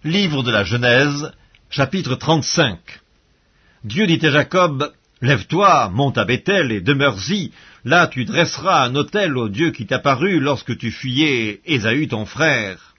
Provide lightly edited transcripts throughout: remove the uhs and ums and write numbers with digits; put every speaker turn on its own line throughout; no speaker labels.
Livre de la Genèse, chapitre 35. Dieu dit à Jacob, « Lève-toi, monte à Béthel et demeure-y, là tu dresseras un autel au Dieu qui t'apparut lorsque tu fuyais Ésaü ton frère. »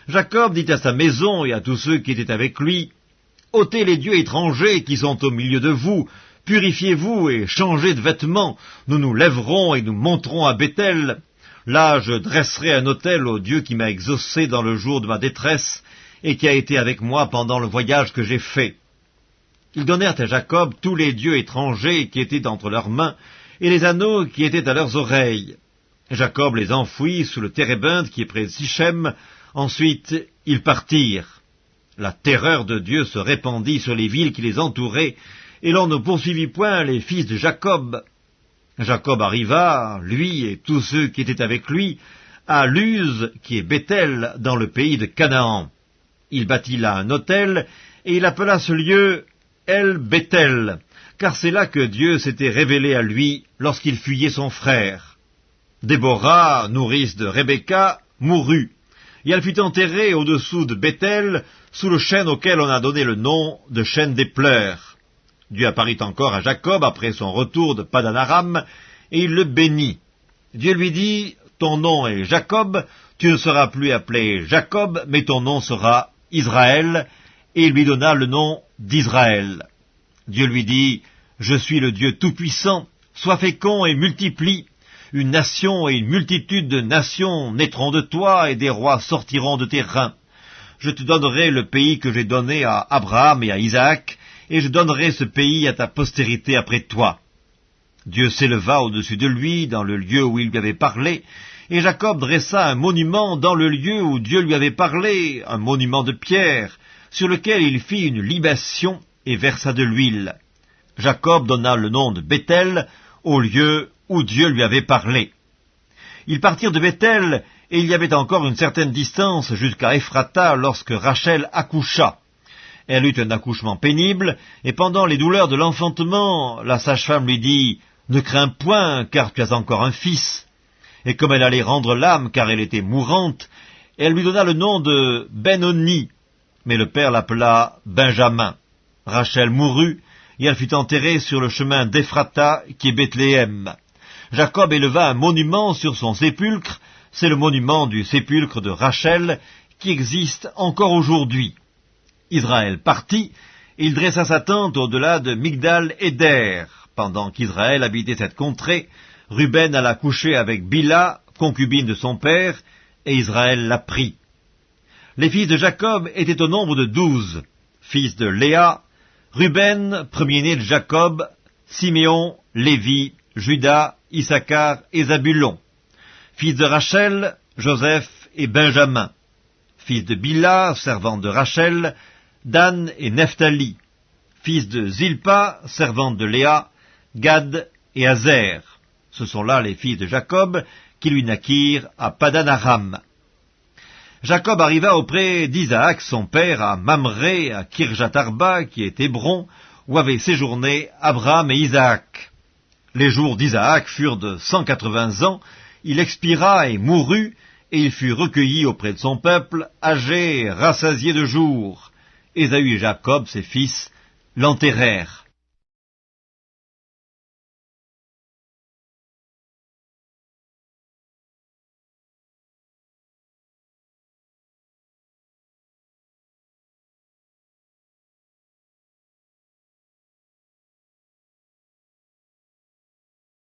Jacob dit à sa maison et à tous ceux qui étaient avec lui, « ôtez les dieux étrangers qui sont au milieu de vous, purifiez-vous et changez de vêtements, nous nous lèverons et nous monterons à Béthel. Là je dresserai un autel au Dieu qui m'a exaucé dans le jour de ma détresse, et qui a été avec moi pendant le voyage que j'ai fait. » Ils donnèrent à Jacob tous les dieux étrangers qui étaient entre leurs mains, et les anneaux qui étaient à leurs oreilles. Jacob les enfouit sous le térébinthe qui est près de Sichem. Ensuite, ils partirent. La terreur de Dieu se répandit sur les villes qui les entouraient, et l'on ne poursuivit point les fils de Jacob. Jacob arriva, lui et tous ceux qui étaient avec lui, à Luz, qui est Béthel, dans le pays de Canaan. Il bâtit là un autel, et il appela ce lieu El-Béthel, car c'est là que Dieu s'était révélé à lui lorsqu'il fuyait son frère. Déborah, nourrice de Rebecca, mourut, et elle fut enterrée au-dessous de Béthel, sous le chêne auquel on a donné le nom de chêne des pleurs. Dieu apparut encore à Jacob après son retour de Padan-Aram, et il le bénit. Dieu lui dit, « Ton nom est Jacob, tu ne seras plus appelé Jacob, mais ton nom sera Israël, » et il lui donna le nom d'Israël. Dieu lui dit, « Je suis le Dieu tout-puissant, sois fécond et multiplie. Une nation et une multitude de nations naîtront de toi, et des rois sortiront de tes reins. Je te donnerai le pays que j'ai donné à Abraham et à Isaac, et je donnerai ce pays à ta postérité après toi. » Dieu s'éleva au-dessus de lui, dans le lieu où il lui avait parlé, et Jacob dressa un monument dans le lieu où Dieu lui avait parlé, un monument de pierre, sur lequel il fit une libation et versa de l'huile. Jacob donna le nom de Béthel au lieu où Dieu lui avait parlé. Ils partirent de Béthel, et il y avait encore une certaine distance jusqu'à Ephrata lorsque Rachel accoucha. Elle eut un accouchement pénible, et pendant les douleurs de l'enfantement, la sage-femme lui dit, « Ne crains point, car tu as encore un fils. » Et comme elle allait rendre l'âme, car elle était mourante, elle lui donna le nom de Benoni, mais le père l'appela Benjamin. Rachel mourut, et elle fut enterrée sur le chemin d'Ephrata, qui est Bethléem. Jacob éleva un monument sur son sépulcre, c'est le monument du sépulcre de Rachel, qui existe encore aujourd'hui. Israël partit, et il dressa sa tente au-delà de Migdal-Éder. Pendant qu'Israël habitait cette contrée, Ruben alla coucher avec Bila, concubine de son père, et Israël la prit. Les fils de Jacob étaient au nombre de 12, fils de Léa, Ruben, premier-né de Jacob, Siméon, Lévi, Juda, Issachar et Zabulon. Fils de Rachel, Joseph et Benjamin. Fils de Bila, servante de Rachel, Dan et Nephtali. Fils de Zilpa, servante de Léa, Gad et Azer. Ce sont là les fils de Jacob qui lui naquirent à Padan-Aram. Jacob arriva auprès d'Isaac son père à Mamré, à Kirjat-Arba, qui est Hébron, où avaient séjourné Abraham et Isaac. Les jours d'Isaac furent de 180 ans, il expira et mourut, et il fut recueilli auprès de son peuple, âgé et rassasié de jours. Ésaü et Jacob, ses fils, l'enterrèrent.